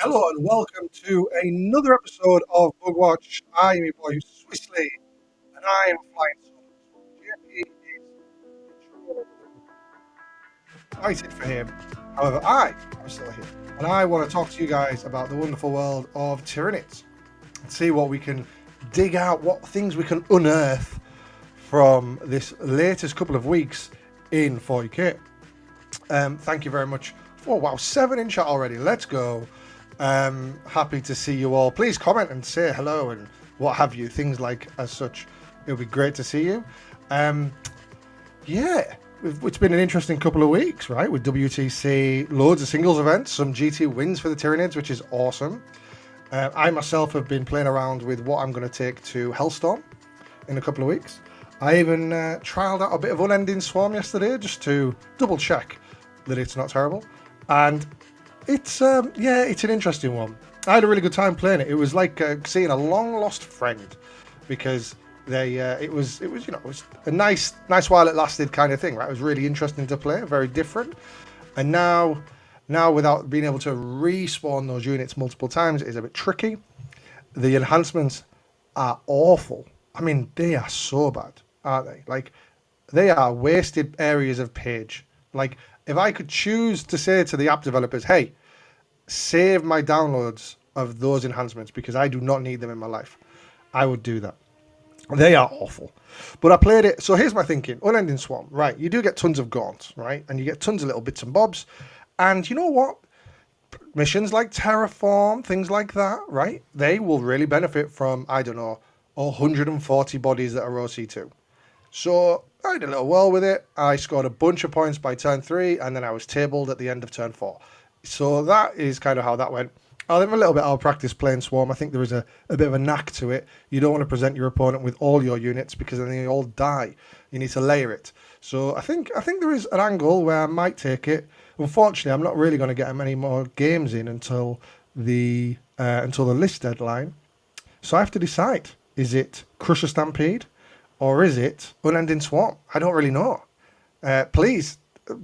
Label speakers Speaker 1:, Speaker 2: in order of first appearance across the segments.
Speaker 1: Hello and welcome to another episode of Bugwatch. I am your boy Swissley, and I am flying solo. JP is excited for him. However, I am still here, and I want to talk to you guys about the wonderful world of Tyranid. See what we can dig out, what things we can unearth from this latest couple of weeks in 40k. Thank you very much. Oh wow, 7 in chat already. Let's go. Happy to see you all. Please comment and say hello and what have you. Things like as such. It would be great to see you. Yeah, it's been an interesting couple of weeks, right? With WTC, loads of singles events, some GT wins for the Tyranids, which is awesome. I myself have been playing around with what I'm going to take to Hellstorm in a couple of weeks. I even trialed out a bit of Unending Swarm yesterday just to double check that it's not terrible. And it's an interesting one. I had a really good time playing it. It was like seeing a long lost friend because it was a nice while it lasted kind of thing, right? It was really interesting to play, very different. And now without being able to respawn those units multiple times, it is a bit tricky. The enhancements are awful. I mean, they are so bad, aren't they? Like, they are wasted areas of page. Like, if I could choose to say to the app developers, hey, save my downloads of those enhancements because I do not need them in my life, I would do that. They are awful. But I played it. So here's my thinking. Unending Swarm, right? You do get tons of gaunts, right? And you get tons of little bits and bobs. And you know what? Missions like Terraform, things like that, right? They will really benefit from, I don't know, 140 bodies that are OC2. So I did a little whirl with it. I scored a bunch of points by turn 3, and then I was tabled at the end of turn 4. So that is kind of how that went. I'll have a little bit out of practice playing Swarm. I think there is a bit of a knack to it. You don't want to present your opponent with all your units because then they all die. You need to layer it. So I think there is an angle where I might take it. Unfortunately, I'm not really going to get many more games in until the list deadline. So I have to decide: is it Crusher Stampede? Or is it Unending Swarm? I don't really know. Please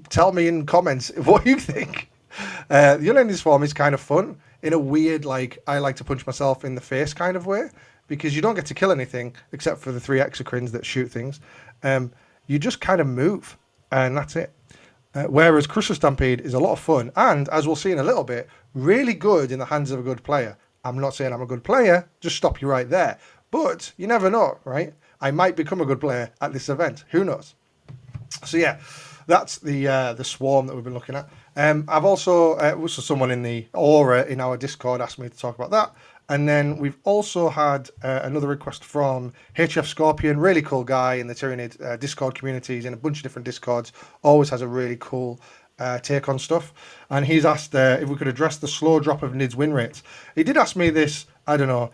Speaker 1: tell me in comments what you think. The Unending Swarm is kind of fun in a weird, like, I like to punch myself in the face kind of way, because you don't get to kill anything except for the 3 exocrines that shoot things. You just kind of move, and that's it. Whereas Crusher Stampede is a lot of fun, and as we'll see in a little bit, really good in the hands of a good player. I'm not saying I'm a good player, just stop you right there. But you never know, right? I might become a good player at this event. Who knows? So yeah, that's the Swarm that we've been looking at. I've also someone in the Aura in our Discord asked me to talk about that. And then we've also had another request from HF Scorpion, really cool guy in the Tyranid Discord communities, in a bunch of different Discords, always has a really cool take on stuff. And he's asked if we could address the slow drop of Nid's win rates. He did ask me this, I don't know,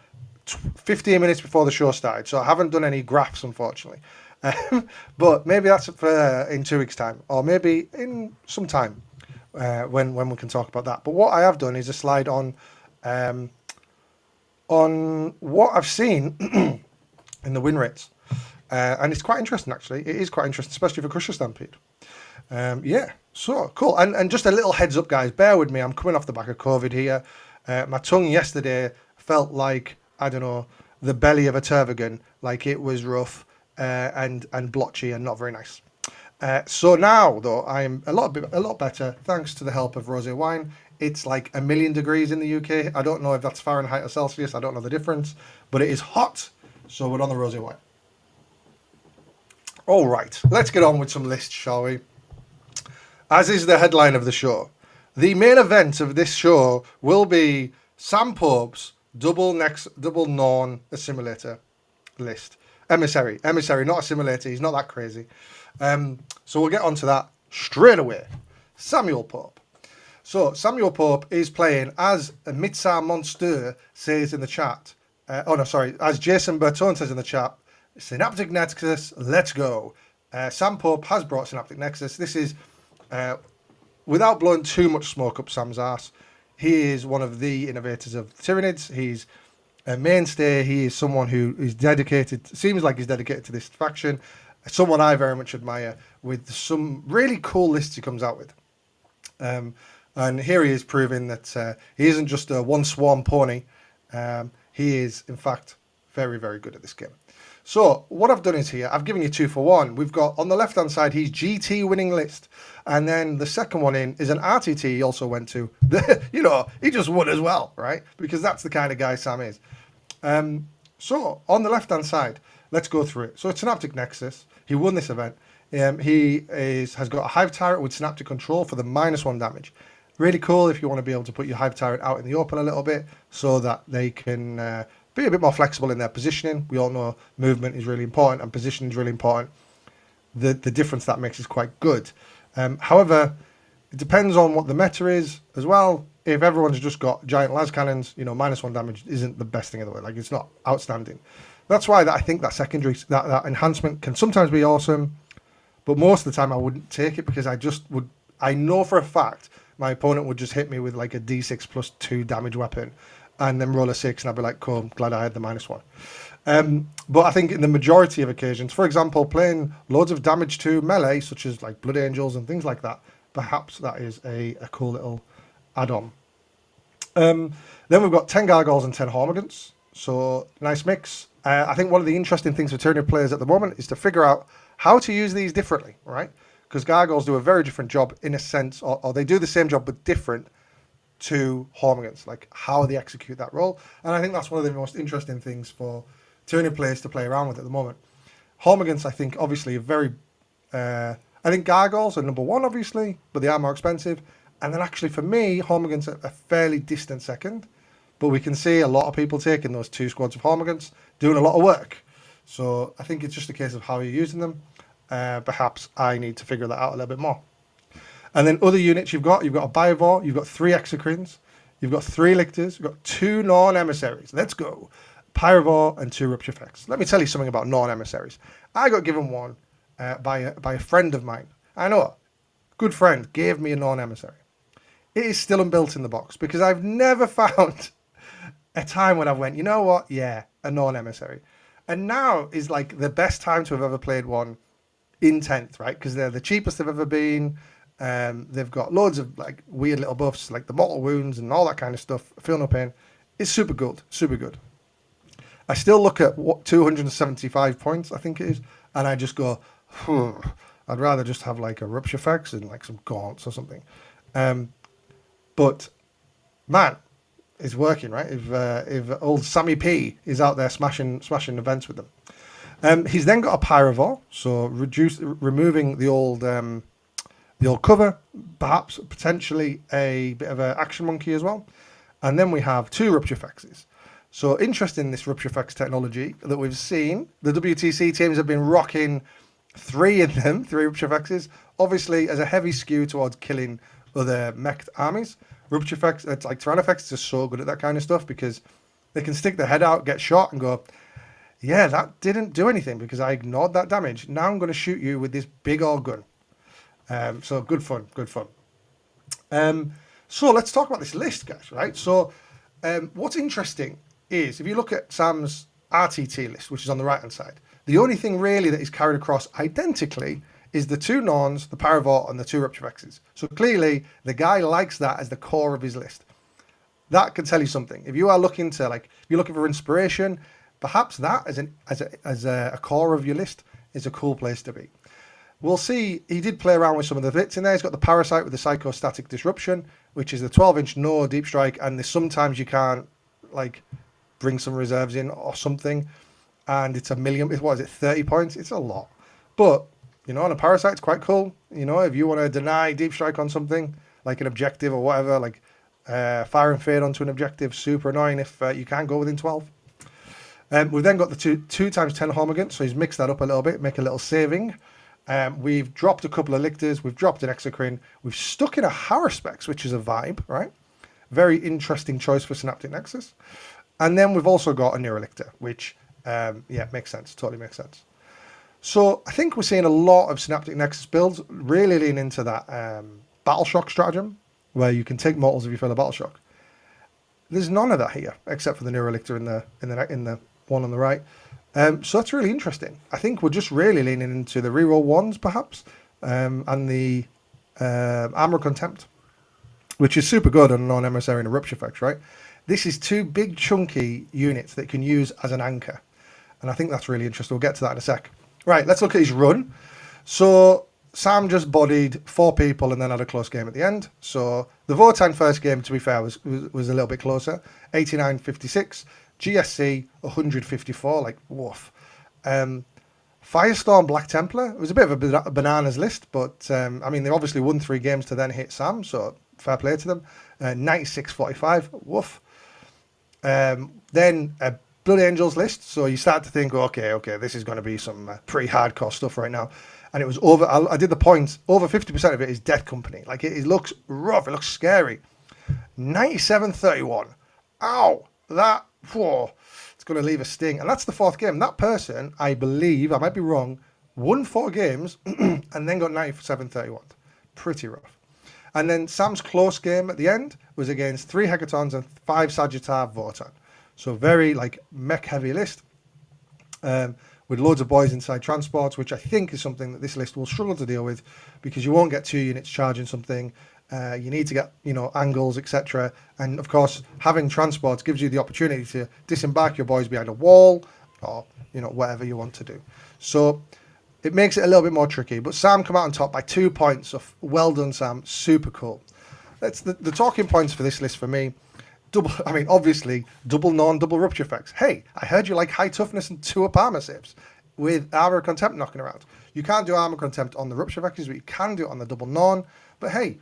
Speaker 1: 15 minutes before the show started, so I haven't done any graphs, unfortunately. But maybe that's for in 2 weeks' time, or maybe in some time when we can talk about that. But what I have done is a slide on what I've seen in the win rates, and it's quite interesting, actually. It is quite interesting, especially for Crusher Stampede. Yeah, so cool. And just a little heads up, guys, bear with me. I'm coming off the back of COVID here. My tongue yesterday felt like, I don't know, the belly of a tervigan, like it was rough and blotchy and not very nice. So now, though, I am a lot better thanks to the help of rosé wine. It's like 1,000,000 degrees in the UK. I don't know if that's Fahrenheit or Celsius. I don't know the difference, but it is hot. So we're on the rosé wine. All right, let's get on with some lists, shall we? As is the headline of the show, the main event of this show will be Sam Pope's double Norn assimilator list. Emissary, not assimilator. He's not that crazy. So we'll get onto that straight away. Samuel Pope. So Samuel Pope is playing, as a Mitsar Monster says in the chat. As Jason Bertone says in the chat, Synaptic Nexus, let's go. Sam Pope has brought Synaptic Nexus. This is, without blowing too much smoke up Sam's ass, he is one of the innovators of Tyranids. He's a mainstay. He is someone who is dedicated, seems like he's dedicated to this faction. Someone I very much admire, with some really cool lists he comes out with. And here he is proving that he isn't just a one swarm pony. He is, in fact, very, very good at this game. So what I've done is here, I've given you 2 for 1. We've got on the left-hand side, he's GT winning list. And then the second one in is an RTT he also went to. He just won as well, right? Because that's the kind of guy Sam is. So on the left-hand side, let's go through it. So it's Synaptic Nexus. He won this event. He has got a Hive Tyrant with Synaptic Control for the -1 damage. Really cool if you want to be able to put your Hive Tyrant out in the open a little bit so that they can be a bit more flexible in their positioning. We all know movement is really important and positioning is really important. The difference that makes is quite good. However, it depends on what the meta is as well. If everyone's just got giant las cannons, -1 damage isn't the best thing in the world. Like, it's not outstanding. That's why I think that secondary, that enhancement can sometimes be awesome, but most of the time I wouldn't take it because I know for a fact my opponent would just hit me with like a D6 +2 damage weapon and then roll a 6 and I'd be like, cool, glad I had the -1. But I think in the majority of occasions, for example, playing loads of damage to melee, such as like Blood Angels and things like that, perhaps that is a cool little add-on. Then we've got 10 Gargoyles and 10 Hormigants, so nice mix. I think one of the interesting things for Tyranid players at the moment is to figure out how to use these differently, right? Because Gargoyles do a very different job in a sense, or they do the same job but different to Hormigants, like how they execute that role. And I think that's one of the most interesting things for Tyranid players to play around with at the moment. Hormigants, I think, obviously, are very... I think Gargoyles are number 1, obviously, but they are more expensive. And then actually, for me, Hormigants are a fairly distant second. But we can see a lot of people taking those 2 squads of Hormigants, doing a lot of work. So I think it's just a case of how you're using them. Perhaps I need to figure that out a little bit more. And then other units you've got a Biovore, you've got 3 Exocrines, you've got 3 Lictors, you've got 2 Norn Emissaries. Let's go. Pyrovore and 2 Rupture Effects. Let me tell you something about Norn Emissaries. I got given one by a friend of mine. I know, a good friend gave me a Norn Emissary. It is still unbuilt in the box because I've never found a time when I went, you know what? Yeah, a Norn Emissary. And now is like the best time to have ever played one in 10th, right? Because they're the cheapest they've ever been. They've got loads of like weird little buffs, like the mortal wounds and all that kind of stuff. Feel no pain. It's super good, super good. I still look at what 275 points, I think it is, and I just go, I'd rather just have like a Rupture Effects and like some Gaunts or something. But man, it's working, right? If old Sammy P is out there smashing events with them. He's then got a Pyrovore, so removing the old cover, perhaps potentially a bit of an Action Monkey as well. And then we have 2 Rupture Effects. So interesting, this Rupture Effects technology that we've seen. The WTC teams have been rocking 3 in them, 3 Rupture Effects. Obviously, as a heavy skew towards killing other mech'd armies. Rupture Effects, it's like Tyranid effects, are so good at that kind of stuff because they can stick their head out, get shot, and go, yeah, that didn't do anything because I ignored that damage. Now I'm going to shoot you with this big old gun. So good fun, good fun. So let's talk about this list, guys, right? So what's interesting is if you look at Sam's RTT list, which is on the right-hand side, the only thing really that is carried across identically is the 2 Norns, the Pyrovore, and the 2 Rupture Effects. So clearly, the guy likes that as the core of his list. That can tell you something. If you are looking to, like, if you're looking for inspiration, perhaps that as a core of your list is a cool place to be. We'll see. He did play around with some of the bits in there. He's got the Parasite with the Psychostatic Disruption, which is the 12-inch no deep strike, and sometimes you can't, like, bring some reserves in or something, and it's 1 million. What is it? 30 points. It's a lot, but you know, on a Parasite, it's quite cool. You know, if you want to deny deep strike on something like an objective or whatever, like fire and fade onto an objective, super annoying if you can't go within 12. We've then got the 2 times 10 Hormigant, so he's mixed that up a little bit, make a little saving. We've dropped a couple of Lictors, we've dropped an Exocrine, we've stuck in a Haruspex, which is a vibe, right? Very interesting choice for Synaptic Nexus. And then we've also got a Neurolictor, which, yeah, makes sense, totally makes sense. So I think we're seeing a lot of Synaptic Nexus builds really lean into that Battle Shock stratagem, where you can take mortals if you feel a Battle Shock. There's none of that here, except for the Neurolictor in the one on the right. So that's really interesting. I think we're just really leaning into the reroll 1s, perhaps, and the Armor Contempt, which is super good on Norn Emissary and a Rupture Effects, right? This is 2 big chunky units that can use as an anchor. And I think that's really interesting. We'll get to that in a sec. Right, let's look at his run. So Sam just bodied 4 people and then had a close game at the end. So the Votann first game, to be fair, was a little bit closer. 89-56. GSC 154, like woof. Firestorm Black Templar. It was a bit of a bananas list, but I mean, they obviously won 3 games to then hit Sam, so fair play to them. 96-45, woof. Then a Blood Angels list, so you start to think, okay, this is going to be some pretty hardcore stuff right now. And it was over, I did the points, over 50% of it is Death Company. Like, it looks rough, it looks scary. 97-31. Ow, that, whoa, it's going to leave a sting. And that's the 4th game. That person, I believe, I might be wrong, won 4 games and then got 97-31. Pretty rough. And then Sam's close game at the end was against 3 Hecatons and 5 Sagittar Votann. So very, like, mech-heavy list. With loads of boys inside transports, which I think is something that this list will struggle to deal with, because you won't get 2 units charging something. You need to get, angles, etc. And of course, having transports gives you the opportunity to disembark your boys behind a wall, or whatever you want to do. So it makes it a little bit more tricky. But Sam come out on top by 2 points. So well done, Sam. Super cool. That's the talking points for this list for me. Obviously, double Norn, double Rupture Effects. Hey, I heard you like high toughness and 2 up armor saves with Armor Contempt knocking around. You can't do Armor Contempt on the Rupture Effects, but you can do it on the double Norn. But hey,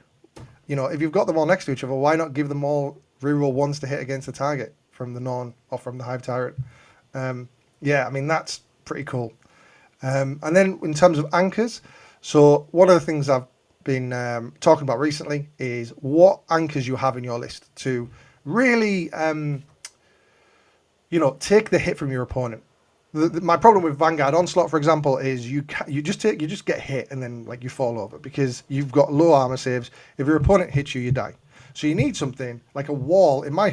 Speaker 1: if you've got them all next to each other, why not give them all reroll 1s to hit against the target from the Norn or from the Hive Tyrant? Yeah, I mean, that's pretty cool. And then in terms of anchors, so one of the things I've been talking about recently is what anchors you have in your list to really, take the hit from your opponent. My problem with Vanguard Onslaught, for example, is you just get hit and then you fall over because you've got low armor saves. If your opponent hits you, you die. So you need something like a wall, in my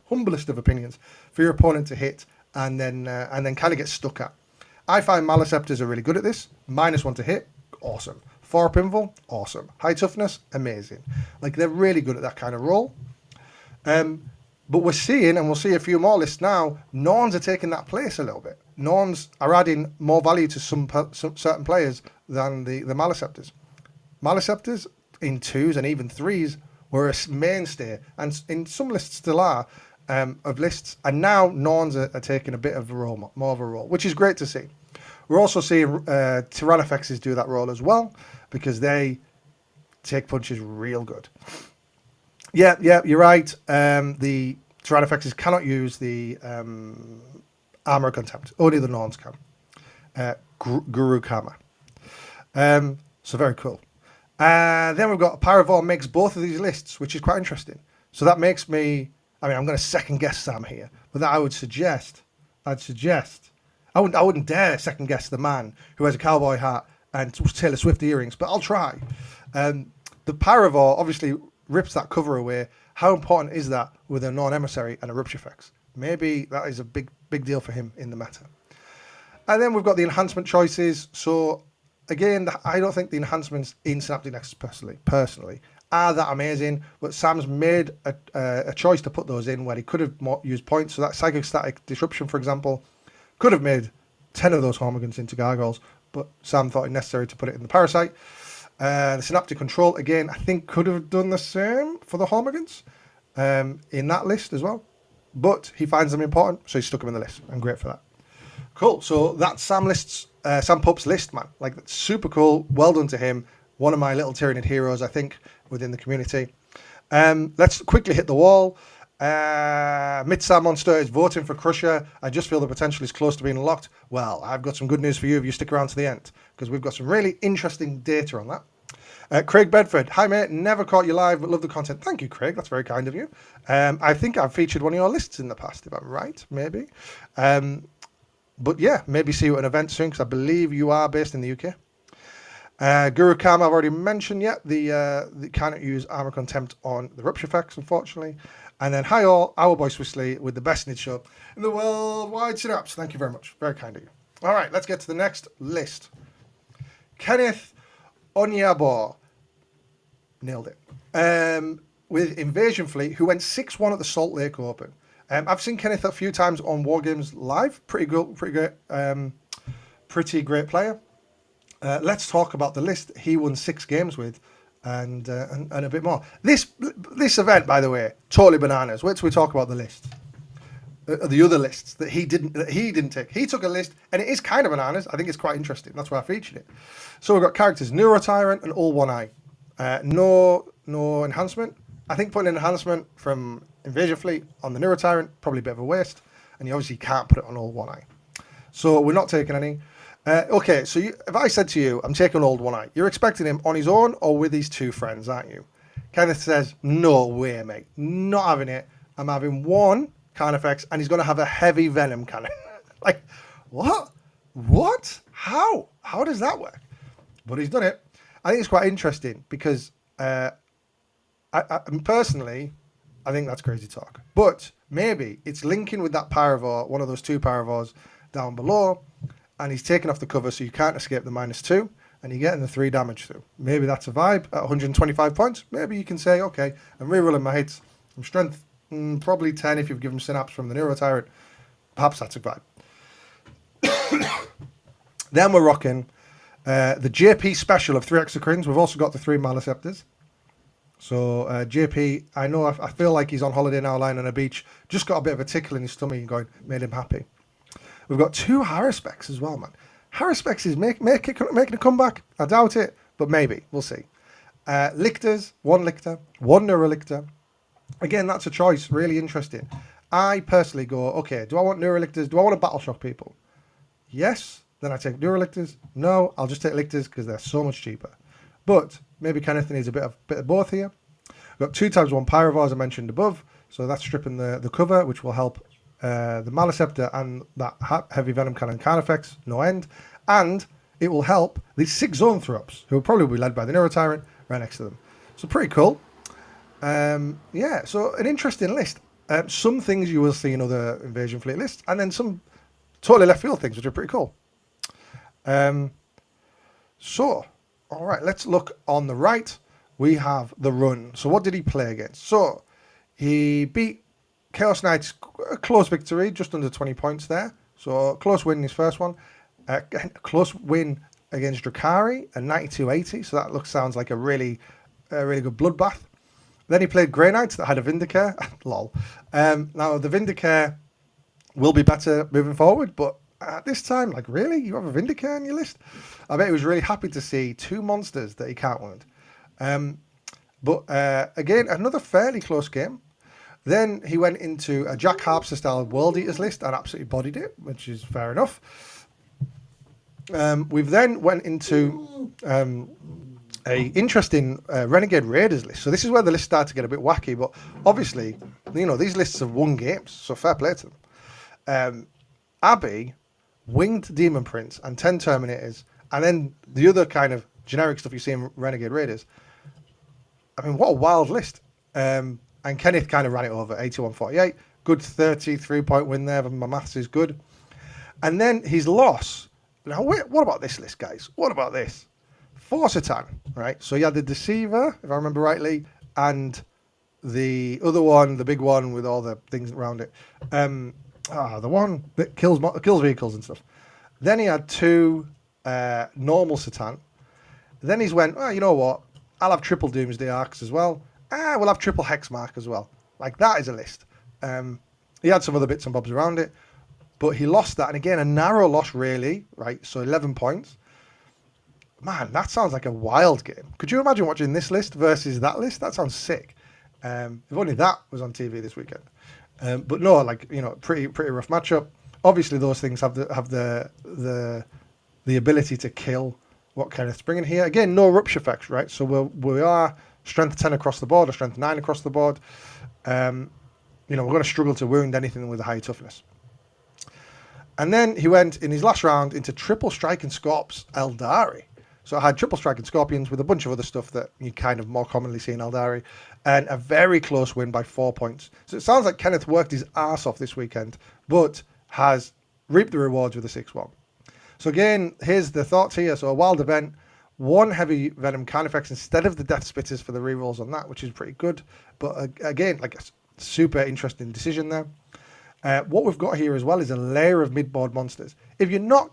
Speaker 1: humblest of opinions, for your opponent to hit and then kind of get stuck at. I find Maliceptors are really good at this. -1 to hit, awesome. 4 up invul, awesome. High toughness, amazing. They're really good at that kind of role. But we're seeing, and we'll see a few more lists now, Norns are taking that place a little bit. Norns are adding more value to some certain players than the Maliceptors. Maliceptors in 2s and even 3s were a mainstay, and in some lists still are, of lists. And now Norns are taking a bit of a role, more of a role, which is great to see. We're also seeing Tyrannofexes do that role as well, because they take punches real good. Yeah, you're right. The Tyrannofexes cannot use the Armor Contempt. Only the Norns can. Guru Karma. So very cool. Then we've got Pyrovore makes both of these lists, which is quite interesting. So that makes me, I'm going to second guess Sam here, but that I wouldn't dare second guess the man who has a cowboy hat and Taylor Swift earrings, but I'll try. The Pyrovore obviously rips that cover away. How important is that with a Norn Emissary and a Rupture Effects? Maybe that is a big deal for him in the meta. And then we've got the enhancement choices. So again, I don't think the enhancements in Synaptic Nexus personally are that amazing, but Sam's made a choice to put those in where he could have used points. So that Psychostatic Disruption, for example, could have made 10 of those Hormigons into Gargoyles, but Sam thought it necessary to put it in the Parasite. The Synaptic Control, again, I think could have done the same for the Hormigons in that list as well. But he finds them important, so he stuck them in the list. I'm great for that. Cool. So that's Sam Pup's list, man. That's super cool. Well done to him. One of my little Tyranid heroes, I think, within the community. Let's quickly hit the wall. Midsar Monster is voting for Crusher. I just feel the potential is close to being unlocked. Well, I've got some good news for you if you stick around to the end, because we've got some really interesting data on that. Craig Bedford, hi mate, never caught you live, but love the content. Thank you, Craig, that's very kind of you. I think I've featured one of your lists in the past, if I'm right, maybe. But yeah, maybe see you at an event soon, because I believe you are based in the UK. Guru Karma, I've already mentioned yet. The cannot use Armor Contempt on the Rupture Effects, unfortunately. And then hi all, our boy Swissley with the best nid show in the worldwide Synapse. Thank you very much. Very kind of you. All right, let's get to the next list. Kenneth Onyeabor. Nailed it. with Invasion Fleet, who went 6-1 at the Salt Lake Open. I've seen Kenneth a few times on Wargames Live. Pretty great player. Let's talk about the list he won 6 games with, and a bit more. This event, by the way, totally bananas. Wait till we talk about the list. The other lists that he didn't take. He took a list, and it is kind of bananas. I think it's quite interesting. That's why I featured it. So we've got characters Neuro Tyrant and All One Eye. No enhancement. I think putting an enhancement from Invasion Fleet on the Neuro Tyrant, probably a bit of a waste, and you obviously can't put it on All One Eye. So we're not taking any. Okay, so if I said to you, I'm taking Old One Eye, you're expecting him on his own or with his 2 friends, aren't you? Kenneth says, no way, mate. Not having it. I'm having 1 Carnifex, and he's going to have a heavy Venom cannon. Like, what? What? How? How does that work? But he's done it. I think it's quite interesting because I personally, I think that's crazy talk. But maybe it's linking with that Paravor, one of those 2 Paravors down below, and he's taken off the cover so you can't escape the -2, and you're getting the 3 damage through. Maybe that's a vibe at 125 points. Maybe you can say, okay, I'm rerolling my hits from strength, probably 10 if you've given Synapse from the Neuro Tyrant. Perhaps that's a vibe. Then we're rocking the JP special of 3 Exocrines. We've also got the 3 Maliceptors. So JP, I know, I feel like he's on holiday now, lying on a beach. Just got a bit of a tickle in his stomach and going, made him happy. We've got 2 Haruspecs as well, man. Haruspecs is making a comeback. I doubt it, but maybe. We'll see. Lictors, 1 Lictor, 1 Neurolictor. Again, that's a choice. Really interesting. I personally go, okay, do I want Neurolictors? Do I want to battle shock people? Yes. Then I take Neurolictors. No, I'll just take Lictors because they're so much cheaper. But maybe Kenneth needs a bit of both here. We've got 2 times 1 Pyrovor, as I mentioned above. So that's stripping the cover, which will help the Maliceptor and that heavy Venom Cannon Carnifex, no end. And it will help these 6 Zone Throps, who will probably be led by the Neuro Tyrant right next to them. So pretty cool. Yeah, so an interesting list. Some things you will see in other Invasion Fleet lists, and then some totally left field things, which are pretty cool. So, all right, let's look on the right. We have the run. So what did he play against? So he beat Chaos Knights, a close victory, just under 20 points there. So close win in his first one. Close win against Drakari, a 92-80. So that sounds like a really good bloodbath. Then he played Grey Knights that had a Vindicare. Lol. Now, the Vindicare will be better moving forward, but at this time, like, really? You have a Vindicare on your list? I bet he was really happy to see 2 monsters that he can't win. But again, another fairly close game. Then he went into a Jack Harpster style World Eaters list and absolutely bodied it, which is fair enough. We've then went into a interesting Renegade Raiders list. So this is where the list started to get a bit wacky, but obviously, you know, these lists have won games, so fair play to them. Abbey, Winged Demon Prince, and 10 Terminators, and then the other kind of generic stuff you see in Renegade Raiders. I mean, what a wild list. And Kenneth kind of ran it over, 81-48. Good 33-point win there. My maths is good. And then his loss. Now, wait, what about this list, guys? What about this? Forcetan, right? So you had the Deceiver, if I remember rightly, and the other one, the big one with all the things around it. The one that kills vehicles and stuff. Then he had 2 normal Satan. Then he's went, oh, you know what? I'll have triple Doomsday Arcs as well. We'll have triple Hexmark as well. Like, that is a list. He had some other bits and bobs around it, but he lost that. And again, a narrow loss, really, right? So 11 points. Man, that sounds like a wild game. Could you imagine watching this list versus that list? That sounds sick. If only that was on TV this weekend. But no, like, you know, pretty rough matchup. Obviously, those things have the ability to kill what Kenneth's bringing here. Again, no rupture effects, right? So we are strength 10 across the board or strength 9 across the board. You know, we're going to struggle to wound anything with a high toughness. And then he went in his last round into triple strike and Scorps Eldari. So I had triple strike and Scorpions with a bunch of other stuff that you kind of more commonly see in Eldari, and a very close win by 4 points. So it sounds like Kenneth worked his ass off this weekend, but has reaped the rewards with a 6-1. So again, here's the thoughts here. So a wild event, 1 heavy Venom Carnifex instead of the Death Spitters for the rerolls on that, which is pretty good. But again, like a super interesting decision there. What we've got here as well is a layer of mid-board monsters. If you're not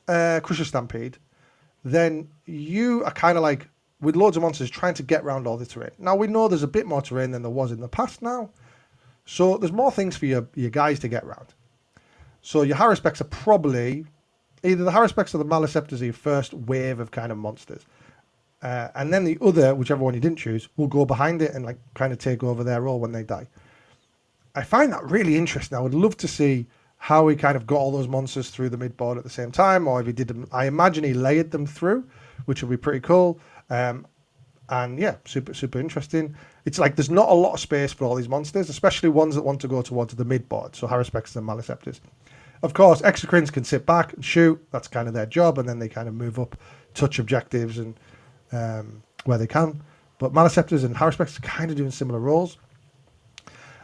Speaker 1: Crusher Stampede, then you are kind of like, with loads of monsters, trying to get around all the terrain. Now, we know there's a bit more terrain than there was in the past now, so there's more things for your guys to get around. So your Haruspecs are probably, either the Haruspecs or the Maliceptors are your first wave of kind of monsters. And then the other, whichever one you didn't choose, will go behind it and like kind of take over their role when they die. I find that really interesting. I would love to see how he kind of got all those monsters through the mid-board at the same time, or if he did them. I imagine he layered them through, which would be pretty cool. And yeah, super interesting. It's like there's not a lot of space for all these monsters, especially ones that want to go towards the mid-board, so Haruspecs and Maliceptors. Of course, Exocrines can sit back and shoot. That's kind of their job, and then they kind of move up, touch objectives and where they can. But Maliceptors and Haruspecs are kind of doing similar roles.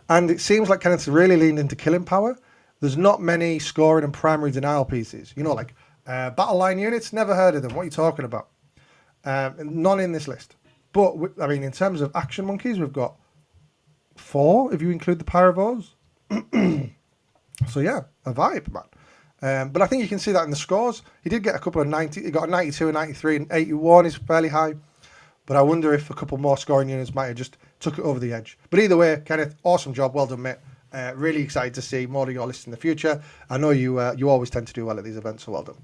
Speaker 1: And it seems like Kenneth's really leaned into killing power. There's not many scoring and primary denial pieces. You know, like battle line units, never heard of them. What are you talking about? None in this list. But, I mean, in terms of action monkeys, we've got 4, if you include the Pyrovores. So, yeah, a vibe, man. But I think you can see that in the scores. He did get a couple of 90. He got a 92, a 93, and 81 is fairly high. But I wonder if a couple more scoring units might have just took it over the edge. But either way, Kenneth, awesome job. Well done, mate. Really excited to see more of your lists in the future. I know you always tend to do well at these events, so well done.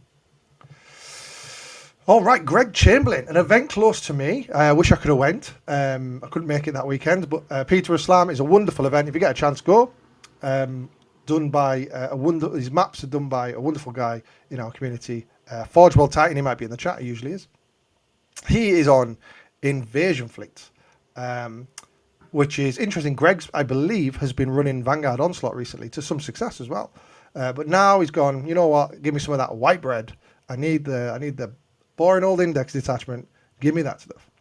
Speaker 1: All right, Greg Chamberlain, an event close to me. I wish I could have went. I couldn't make it that weekend, but Peter Islam is a wonderful event. If you get a chance, go. Done by his maps are done by a wonderful guy in our community. Forge World Titan, he might be in the chat, he usually is. He is on Invasion Fleet, which is interesting. Greg's, I believe, has been running Vanguard Onslaught recently to some success as well. But now he's gone, you know what, give me some of that white bread. I need the boring old index detachment. Give me that stuff.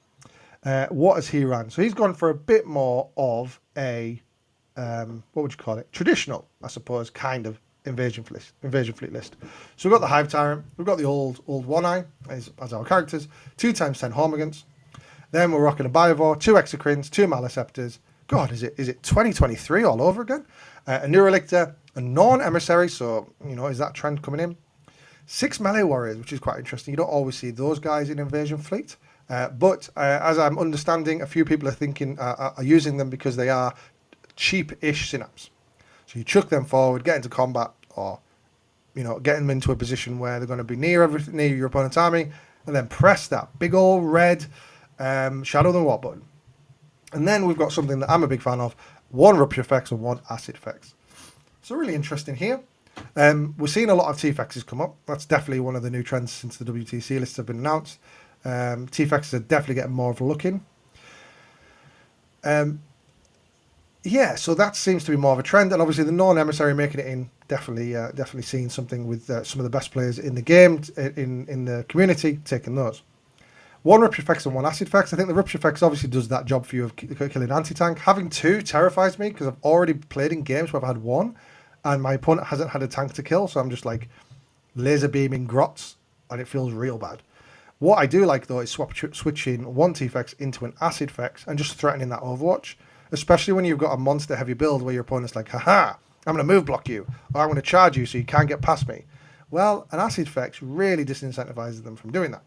Speaker 1: What has he ran? So he's gone for a bit more of a, what would you call it? Traditional, I suppose, kind of invasion fleet list. So we've got the Hive Tyrant, we've got the old One Eye as our characters, 2x10 Hormigans. Then we're rocking a Biovore, 2 Exocrines, 2 Maliceptors. God, is it 2023 all over again? A Neurolictor, a Norn Emissary, so, you know, is that trend coming in? 6 Melee Warriors, which is quite interesting. You don't always see those guys in Invasion Fleet. But as I'm understanding, a few people are thinking, are using them because they are cheap-ish Synapse. So you chuck them forward, get into combat, or, you know, get them into a position where they're going to be near your opponent's army, and then press that big old red Shadow the War button. And then we've got something that I'm a big fan of, 1 Rupture Effects and 1 Acid Effects. So really interesting here. We're seeing a lot of T-Fexes come up. That's definitely one of the new trends since the WTC lists have been announced. T-Fexes are definitely getting more of a look in. Yeah, so that seems to be more of a trend, and obviously the Norn Emissary making it in, definitely seeing something with some of the best players in the game, in the community, taking those. 1 Rupture Effects and 1 Acid Effects. I think the Rupture Effects obviously does that job for you of killing anti-tank. Having 2 terrifies me because I've already played in games where I've had 1, and my opponent hasn't had a tank to kill, so I'm just like laser beaming grots, and it feels real bad. What I do like though is switching 1 T-Fex into an Acid Fex and just threatening that Overwatch, especially when you've got a monster heavy build where your opponent's like, haha, I'm going to move block you, or I'm going to charge you so you can't get past me. Well, an Acid Fex really disincentivizes them from doing that.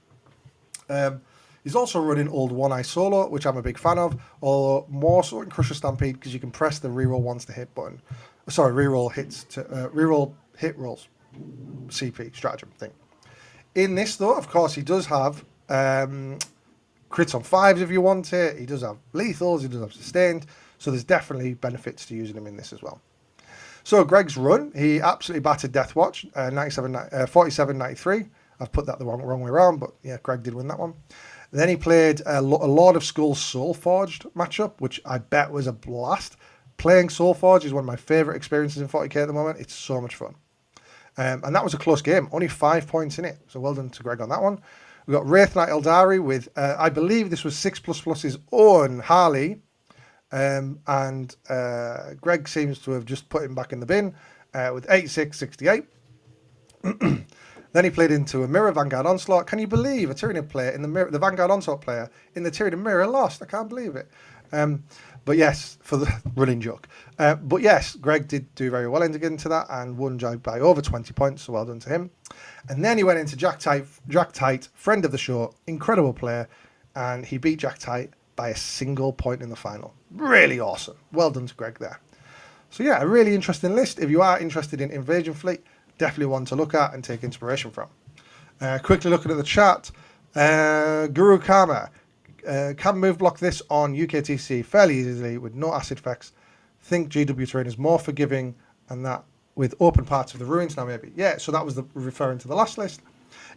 Speaker 1: He's also running old One Eye Solo, which I'm a big fan of, although more so in Crusher Stampede because you can press the reroll once to hit button. Sorry, reroll hits to reroll hit rolls, CP stratagem thing. In this though, of course, he does have crits on 5s if you want it. He does have lethals. He does have sustained. So there's definitely benefits to using him in this as well. So Greg's run, he absolutely battered Deathwatch, 47-93. I've put that the wrong way around, but yeah, Greg did win that one. Then he played a Lord of Skulls Soulforged matchup, which I bet was a blast. Playing Soulforged is one of my favourite experiences in 40k at the moment. It's so much fun. And that was a close game, only 5 points in it. So well done to Greg on that one. We've got Wraith Knight Eldari with, I believe this was 6++'s own Harley. And Greg seems to have just put him back in the bin with 86-68. Then he played into a Mirror Vanguard Onslaught. Can you believe a Tyranid player in the Vanguard Onslaught player in the Tyranid Mirror lost? I can't believe it. But yes, for the running joke. But yes, Greg did do very well into that and won by over 20 points, so well done to him. And then he went into Jack Tight, friend of the show, incredible player, and he beat Jack Tight by a single point in the final. Really awesome. Well done to Greg there. So yeah, a really interesting list. If you are interested in Invasion Fleet, definitely one to look at and take inspiration from. Quickly looking at the chat, Guru Karma. Can move block this on UKTC fairly easily with no acid effects. Think GW terrain is more forgiving and that with open parts of the ruins now maybe. Yeah, so that was referring to the last list.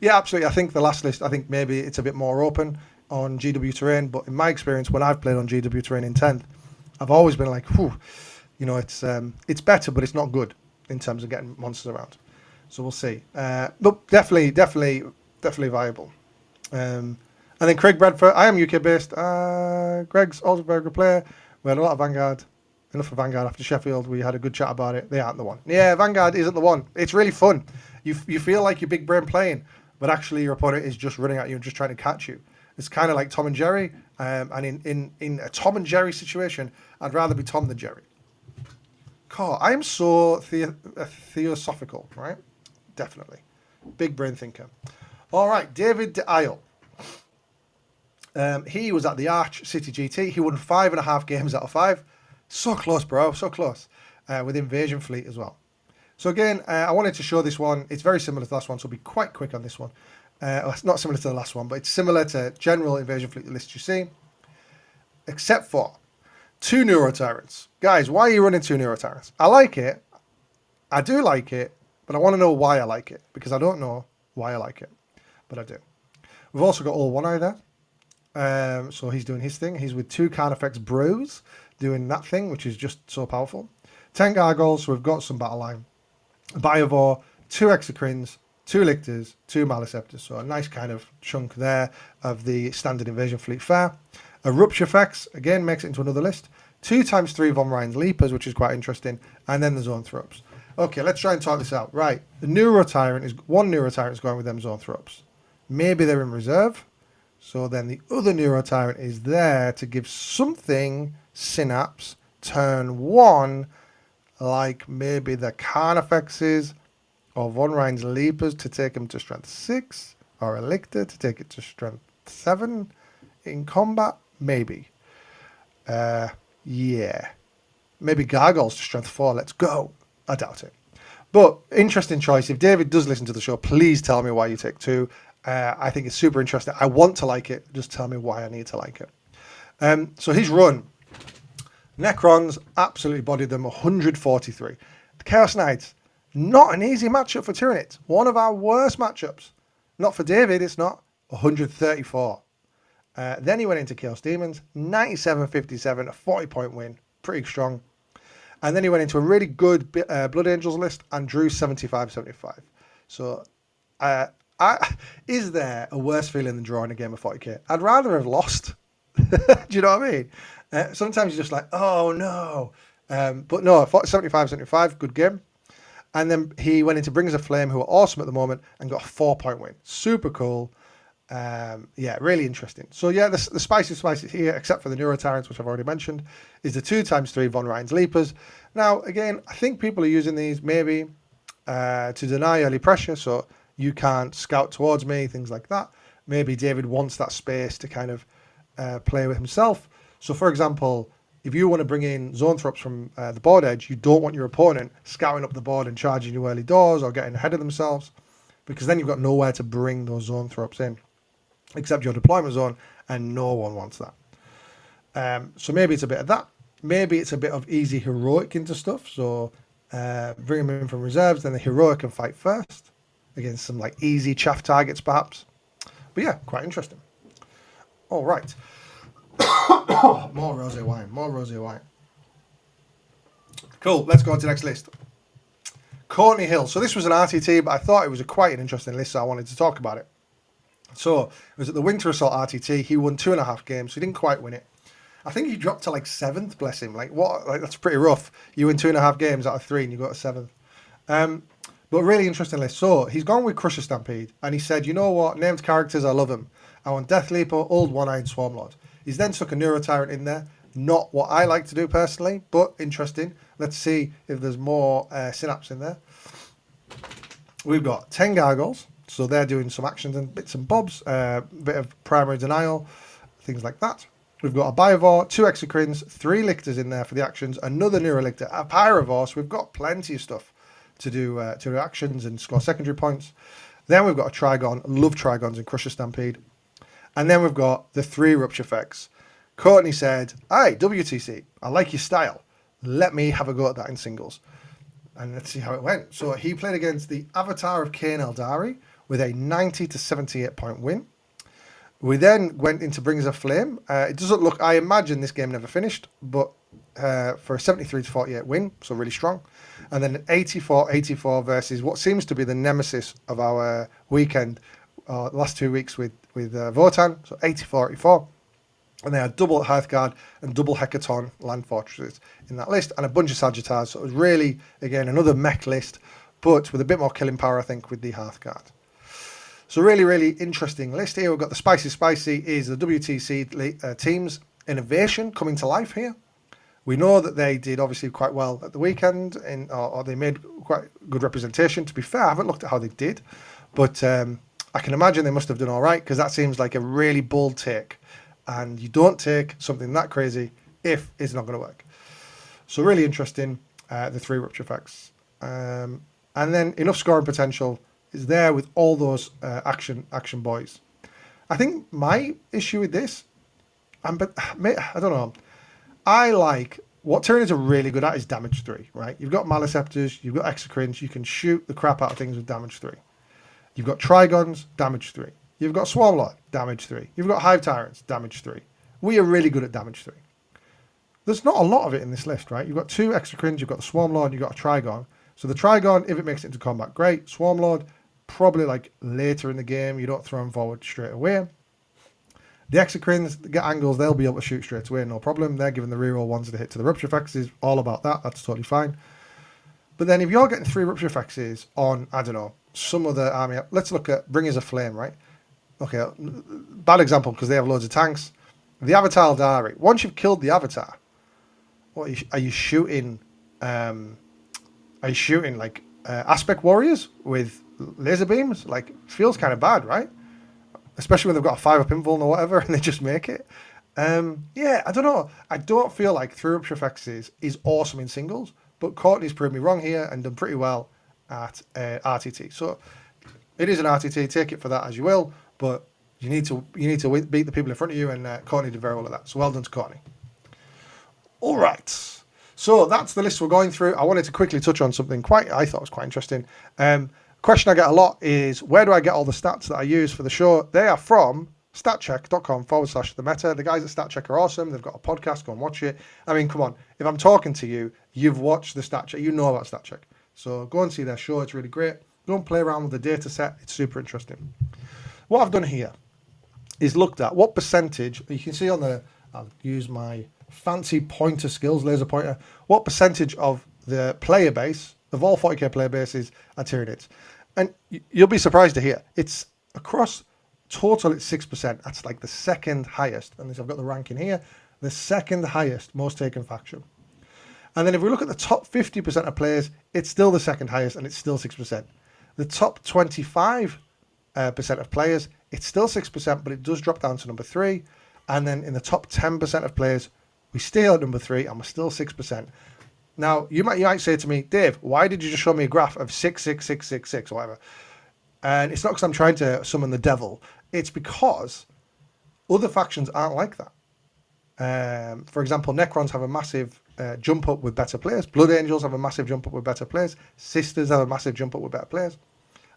Speaker 1: Yeah, absolutely. I think the last list, I think maybe it's a bit more open on GW terrain, but in my experience when I've played on GW terrain in 10th, I've always been like, whew, you know, it's better, but it's not good in terms of getting monsters around. So we'll see. But definitely viable. And then Craig Bradford, I am UK based. Greg's also a very good player. We had a lot of Vanguard. Enough of Vanguard after Sheffield. We had a good chat about it. They aren't the one. Yeah, Vanguard isn't the one. It's really fun. You feel like you're big brain playing, but actually your opponent is just running at you and just trying to catch you. It's kind of like Tom and Jerry. And in a Tom and Jerry situation, I'd rather be Tom than Jerry. God, I am so theosophical, right? Definitely. Big brain thinker. All right, David DeLisle. He was at the Arch City GT. He won 5.5 games out of 5. So close, bro. So close. With Invasion Fleet as well. So again, I wanted to show this one. It's very similar to the last one, so I'll be quite quick on this one. It's not similar to the last one, but it's similar to general Invasion Fleet list you see. Except for 2 Neuro Tyrants. Guys, why are you running 2 Neuro Tyrants? I like it. I do like it, but I want to know why I like it. Because I don't know why I like it. But I do. We've also got all One Eye there. So he's doing his thing. He's with 2 Carnifex Bros doing that thing, which is just so powerful. 10 Gargoyles, so we've got some battle line. A Biovore, 2 Exocrines, 2 Lictors, 2 Maliceptors. So a nice kind of chunk there of the standard Invasion Fleet fare. A Rupture Effects, again, makes it into another list. 2x3 Von Ryan's Leapers, which is quite interesting. And then the Zoanthropes. Okay, let's try and talk this out. Right, the Neuro Tyrant is, 1 Neuro Tyrant is going with them Zoanthropes. Maybe they're in reserve. So then the other Neuro Tyrant is there to give something Synapse turn 1, like maybe the Carnifexes or Von Ryan's Leapers to take him to strength 6, or a Lictor to take it to strength 7 in combat. Maybe. Yeah. Maybe Gargoyles to strength 4. Let's go. I doubt it. But interesting choice. If David does listen to the show, please tell me why you take 2. I think it's super interesting. I want to like it. Just tell me why I need to like it. So his run. Necrons absolutely bodied them 143. The Chaos Knights, not an easy matchup for Tyranid. One of our worst matchups. Not for David, it's not. 134. Then he went into Chaos Demons. 97-57, a 40-point win. Pretty strong. And then he went into a really good Blood Angels list and drew 75-75. So, is there a worse feeling than drawing a game of 40k? I'd rather have lost. Do you know what I mean? Sometimes you're just like, oh no. But no, 75-75, good game. And then he went into Bringers of Flame, who are awesome at the moment, and got a 4-point win. Super cool. Yeah, really interesting. So yeah, the spiciest here, except for the Neuro Tyrants, which I've already mentioned, is the 2x3 Von Ryan's Leapers. Now, again, I think people are using these maybe to deny early pressure, so you can't scout towards me, things like that. Maybe David wants that space to kind of play with himself. So, for example, if you want to bring in Zoanthropes from the board edge, you don't want your opponent scouting up the board and charging you early doors or getting ahead of themselves, because then you've got nowhere to bring those Zoanthropes in, except your deployment zone, and no one wants that. So maybe it's a bit of that. Maybe it's a bit of easy heroic into stuff. So bring them in from reserves, then the heroic can fight first against some like easy chaff targets, perhaps. But yeah, quite interesting. All right. More rosé wine. Cool. Let's go on to the next list. Courtney Hill. So this was an RTT, but I thought it was quite an interesting list, so I wanted to talk about it. So it was at the Winter Assault RTT. He won 2.5 games, so he didn't quite win it. I think he dropped to like 7th, bless him. Like what? Like that's pretty rough. You win 2.5 games out of 3 and you got to 7th. But really interesting list. So he's gone with Crusher Stampede, and he said, you know what? Named characters, I love them. I want Death Leaper, Old One-Eyed Swarmlord. He's then stuck a Neuro Tyrant in there. Not what I like to do personally, but interesting. Let's see if there's more Synapse in there. We've got 10 Gargoyles, so they're doing some actions and bits and bobs, bit of primary denial, things like that. We've got a Biovore, 2 Exocrines, 3 Lictors in there for the actions, another Neurolictor, a Pyrovore, so we've got plenty of stuff to do actions and score secondary points. Then we've got a Trigon, love Trigons and Crusher Stampede. And then we've got the 3 Rupture Effects. Courtney said, "Hi, WTC, I like your style. Let me have a go at that in singles." And let's see how it went. So he played against the Avatar of Kane Eldari with a 90 to 78 point win. We then went into Bringers of Flame. It doesn't look, I imagine this game never finished, but for a 73 to 48 win, so really strong. And then an 84-84 versus what seems to be the nemesis of our weekend, the last 2 weeks with Votan, so 84-84. And they had double Hearthguard and double Hecaton land fortresses in that list, and a bunch of Sagittars. So it was really, again, another mech list, but with a bit more killing power, I think, with the Hearthguard. So really, really interesting list here. We've got the Spicy is the WTC team's innovation coming to life here. We know that they did obviously quite well at the weekend, or they made quite good representation. To be fair, I haven't looked at how they did, but I can imagine they must have done all right, because that seems like a really bold take. And you don't take something that crazy if it's not going to work. So really interesting, the 3 Rupture Effects. And then enough scoring potential is there with all those action boys. I think my issue with this, I don't know. I like, what Tyranids are really good at is damage 3, right? You've got Maliceptors, you've got Exocrines, you can shoot the crap out of things with damage 3. You've got Trigons, damage 3. You've got Swarmlord, damage 3. You've got Hive Tyrants, damage 3. We are really good at damage 3. There's not a lot of it in this list, right? You've got 2 Exocrines, you've got the Swarmlord, you've got a Trigon. So the Trigon, if it makes it into combat, great. Swarmlord, probably like later in the game, you don't throw them forward straight away. The Exocrines, they get angles, they'll be able to shoot straight away, no problem. They're given the reroll ones that hit to the Rupture Effects, is all about that. That's totally fine. But then if you're getting 3 Rupture Effects on, I don't know, some other army, let's look at Bringers of Flame, right? Okay, bad example because they have loads of tanks. The Avatar Eldari. Once you've killed the Avatar, what are you shooting? Are you shooting like Aspect Warriors with laser beams? Like, feels kind of bad, right? Especially when they've got a 5-up invuln or whatever, and they just make it. Yeah, I don't know. I don't feel like 3 Rupture Effects is awesome in singles, but Courtney's proved me wrong here and done pretty well at RTT. So it is an RTT. Take it for that as you will. But you need to beat the people in front of you, and Courtney did very well at that. So well done to Courtney. All right. So that's the list we're going through. I wanted to quickly touch on something I thought was quite interesting. Question I get a lot is, where do I get all the stats that I use for the show? They are from statcheck.com/the meta. The guys at StatCheck are awesome. They've got a podcast. Go and watch it. I mean, come on. If I'm talking to you, you've watched the StatCheck. You know about StatCheck. So go and see their show. It's really great. Go and play around with the data set. It's super interesting. What I've done here is looked at what percentage, you can see on I'll use my fancy pointer skills, laser pointer, what percentage of the player base, of all 40k player bases, are Tyranids. And you'll be surprised to hear, it's across total, it's 6%. That's like the second highest. And I've got the ranking here, the second highest most taken faction. And then if we look at the top 50% of players, it's still the second highest, and it's still 6%. The top 25% of players, it's still 6%, but it does drop down to number 3. And then in the top 10% of players, we stay at number 3, and we're still 6%. Now, you might say to me, Dave, why did you just show me a graph of 6, 6, 6, 6, 6, or whatever? And it's not because I'm trying to summon the devil. It's because other factions aren't like that. For example, Necrons have a massive jump up with better players. Blood Angels have a massive jump up with better players. Sisters have a massive jump up with better players.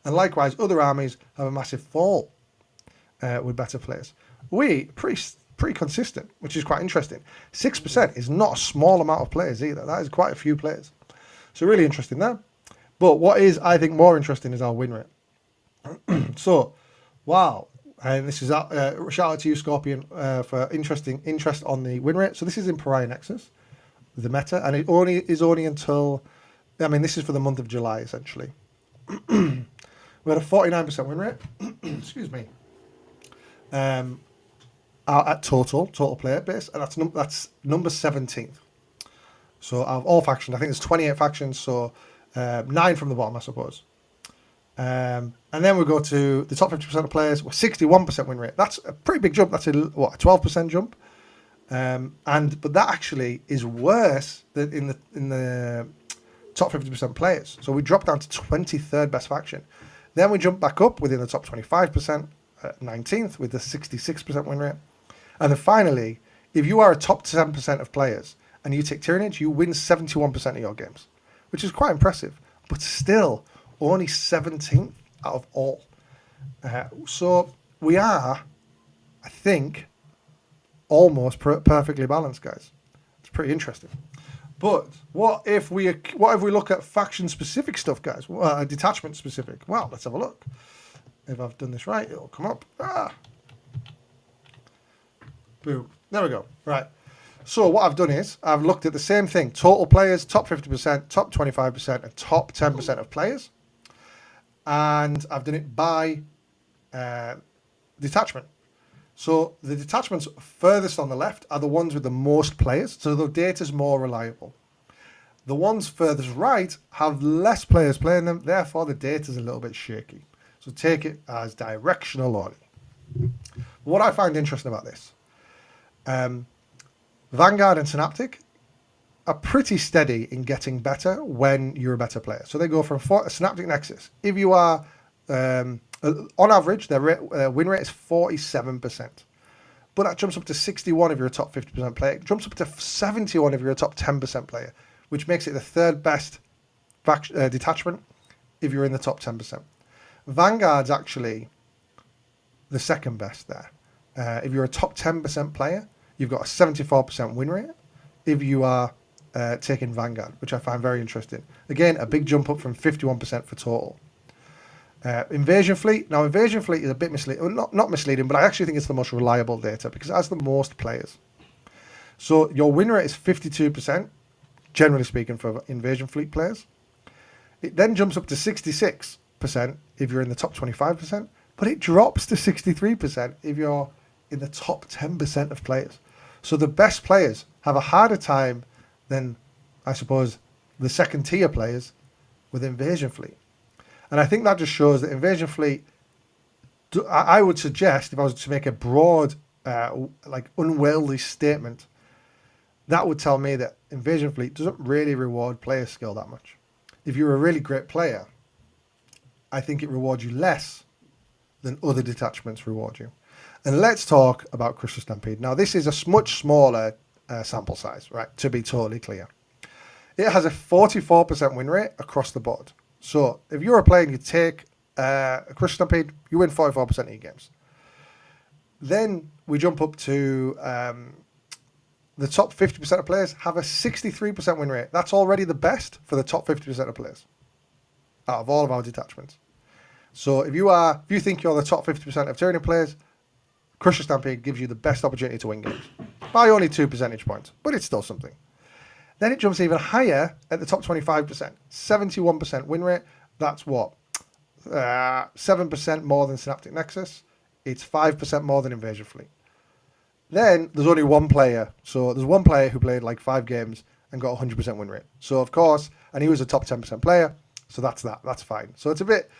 Speaker 1: And likewise, other armies have a massive fall with better players. We pretty consistent, which is quite interesting. 6% is not a small amount of players either. That is quite a few players. So really interesting there. But what is, I think, more interesting is our win rate. So, wow. And this is shout out to you, Scorpion, for interest on the win rate. So this is in Pariah Nexus, the meta, and it is only until, I mean, this is for the month of July, essentially. We had a 49% win rate. Excuse me. at total player base, and that's number 17th. So out of all factions, I think there's 28 factions, so 9 from the bottom, I suppose. And then we go to the top 50% of players with 61% win rate. That's a pretty big jump. That's a 12% jump. But that actually is worse than in the top 50% players. So we drop down to 23rd best faction. Then we jump back up within the top 25%, 19th with the 66% win rate. And then finally, if you are a top 10% of players and you take Tyranid, you win 71% of your games, which is quite impressive, but still only 17th out of all. So we are, I think, almost perfectly balanced, guys. It's pretty interesting. But what if we look at faction specific stuff, guys? Detachment specific. Well, let's have a look. If I've done this right, it'll come up. Boom. There we go. Right. So what I've done is I've looked at the same thing: total players, top 50%, top 25%, and top 10% of players. And I've done it by detachment. So the detachments furthest on the left are the ones with the most players, so the data's more reliable. The ones furthest right have less players playing them, therefore the data's a little bit shaky. So take it as directional only. What I find interesting about this, Vanguard and Synaptic are pretty steady in getting better when you're a better player. So they go from Synaptic Nexus. If you are, on average, their win rate is 47%. But that jumps up to 61 if you're a top 50% player. It jumps up to 71 if you're a top 10% player, which makes it the third best detachment if you're in the top 10%. Vanguard's actually the second best there. If you're a top 10% player, you've got a 74% win rate if you are taking Vanguard, which I find very interesting. Again, a big jump up from 51% for total. Invasion Fleet. Now, Invasion Fleet is a bit misleading. Not misleading, but I actually think it's the most reliable data because it has the most players. So your win rate is 52%, generally speaking, for Invasion Fleet players. It then jumps up to 66% if you're in the top 25%, but it drops to 63% if you're in the top 10% of players. So the best players have a harder time than, I suppose, the second tier players with Invasion Fleet. And I think that just shows that Invasion Fleet, I would suggest, if I was to make a broad, unwieldy statement, that would tell me that Invasion Fleet doesn't really reward player skill that much. If you're a really great player, I think it rewards you less than other detachments reward you. And let's talk about Crystal Stampede. Now, this is a much smaller sample size, right, to be totally clear. It has a 44% win rate across the board. So if you're a player and you take a Crystal Stampede, you win 44% of your games. Then we jump up to the top 50% of players have a 63% win rate. That's already the best for the top 50% of players out of all of our detachments. So if you think you're the top 50% of Tyranid players, Crystal Stampede gives you the best opportunity to win games by only 2 percentage points, but it's still something. Then it jumps even higher at the top 25%, 71% win rate. That's what? 7% more than Synaptic Nexus. It's 5% more than Invasion Fleet. Then there's only one player. So there's one player who played like 5 games and got 100% win rate. So of course, and he was a top 10% player. So that's that. That's fine. So it's a bit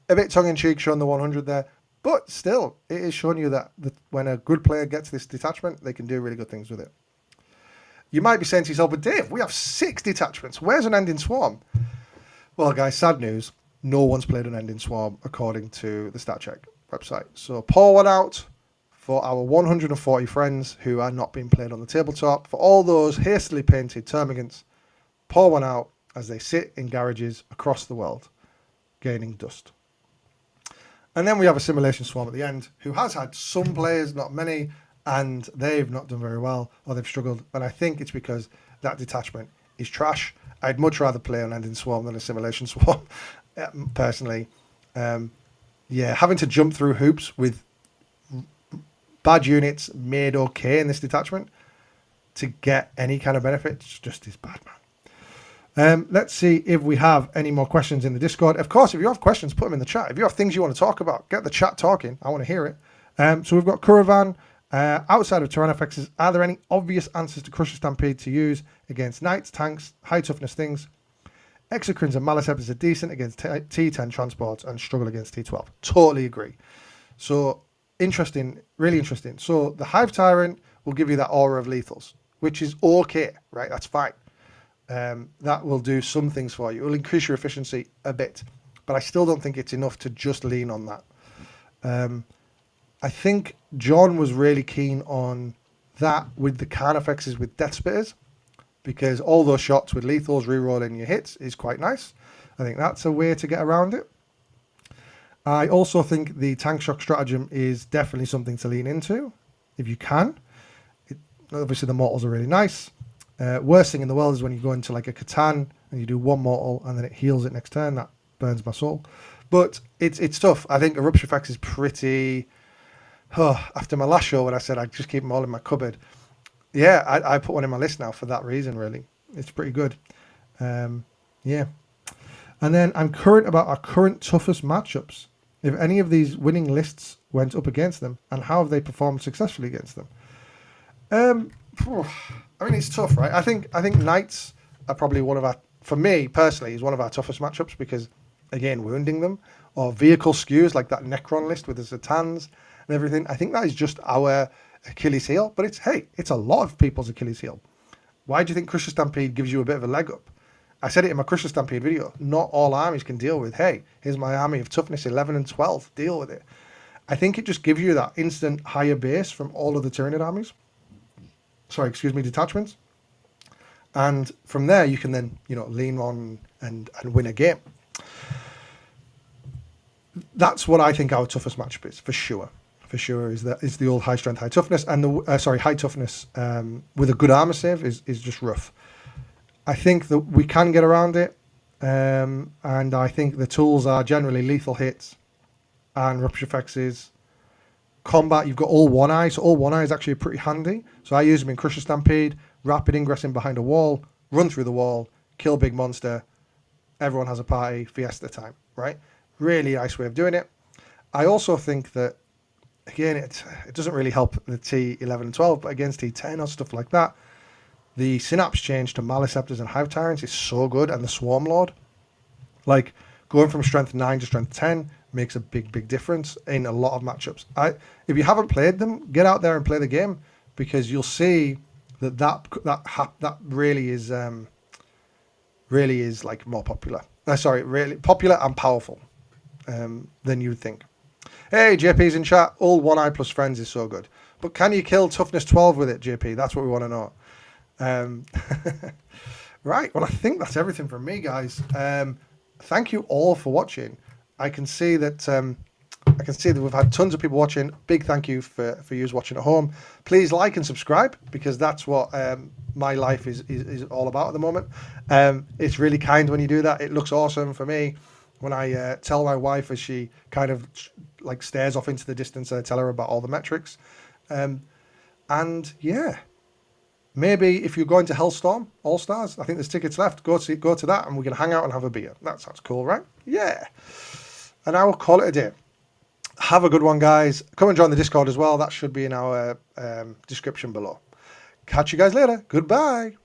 Speaker 1: tongue-in-cheek showing the 100 there. But still, it is showing you that when a good player gets this detachment, they can do really good things with it. You might be saying to yourself, but Dave, we have 6 detachments. Where's Unending Swarm? Well, guys, sad news. No one's played Unending Swarm according to the StatCheck website. So pour one out for our 140 friends who are not being played on the tabletop. For all those hastily painted termagants, pour one out as they sit in garages across the world, gaining dust. And then we have a Simulation Swarm at the end, who has had some players, not many, and they've not done very well, or they've struggled. And I think it's because that detachment is trash. I'd much rather play Unending Swarm than a Simulation Swarm, personally. Having to jump through hoops with bad units made okay in this detachment to get any kind of benefit, just is bad, man. Let's see if we have any more questions in the Discord. Of course, if you have questions, put them in the chat. If you have things you want to talk about, get the chat talking. I want to hear it. So we've got Caravan. Outside of Tyrannofexes, are there any obvious answers to Crusher Stampede to use against knights, tanks, high toughness things? Exocrines and Maliceptors are decent against T10 transports and struggle against T12. Totally agree. So, interesting, really interesting. So, the Hive Tyrant will give you that aura of lethals, which is okay, right? That's fine. That will do some things for you. It will increase your efficiency a bit, but I still don't think it's enough to just lean on that. I think John was really keen on that with the Carnifexes with Death Spitters, because all those shots with lethals rerolling your hits is quite nice. I think that's a way to get around it. I also think the tank shock stratagem is definitely something to lean into if you can. Obviously, the mortals are really nice. Worst thing in the world is when you go into like a Catan and you do one mortal and then it heals it next turn. That burns my soul. But it's tough. I think Eruption Fax is pretty... after my last show when I said I'd just keep them all in my cupboard. Yeah, I put one in my list now for that reason, really. It's pretty good. Yeah. And then I'm current about our current toughest matchups. If any of these winning lists went up against them, and how have they performed successfully against them? I mean, it's tough, right? I think Knights are probably one of our, for me personally, is one of our toughest matchups because, again, wounding them, or vehicle skews like that Necron list with the Zatans and everything. I think that is just our Achilles heel, but it's a lot of people's Achilles heel. Why do you think Crusher Stampede gives you a bit of a leg up? I said it in my Crusher Stampede video. Not all armies can deal with, hey, here's my army of toughness 11 and 12. Deal with it. I think it just gives you that instant higher base from all of the Tyranid armies. Detachments. And from there, you can then, lean on and win a game. That's what I think our toughest matchup is, for sure. For sure, is the old high strength, high toughness, and the high toughness with a good armor save is just rough. I think that we can get around it, and I think the tools are generally lethal hits and rupture fexes. Combat, you've got all one eye, so all one eye is actually pretty handy. So I use them in Crusher Stampede, rapid ingress in behind a wall, run through the wall, kill big monster. Everyone has a party, fiesta time, right? Really nice way of doing it. I also think that, again, it doesn't really help the T11 and 12, but against T10 or stuff like that, the Synapse change to Maliceptors and Hive Tyrants is so good, and the Swarm Lord. Like, going from strength 9 to strength 10 makes a big difference in a lot of matchups. If you haven't played them, get out there and play the game, because you'll see that really is like more popular. Really popular and powerful than you would think. Hey, JP's in chat. All one eye plus friends is so good, but can you kill toughness 12 with it, JP? That's what we want to know. Right. Well, I think that's everything from me, guys. Thank you all for watching. I can see that we've had tons of people watching. Big thank you for you watching at home. Please like and subscribe, because that's what my life is all about at the moment. It's really kind when you do that. It looks awesome for me when I tell my wife, as she kind of like stares off into the distance, and I tell her about all the metrics. And yeah, maybe if you're going to Hellstorm All Stars, I think there's tickets left. Go to that, and we can hang out and have a beer. That sounds cool, right? Yeah. And I will call it a day. Have a good one, guys. Come and join the Discord as well. That should be in our description below. Catch you guys later. Goodbye.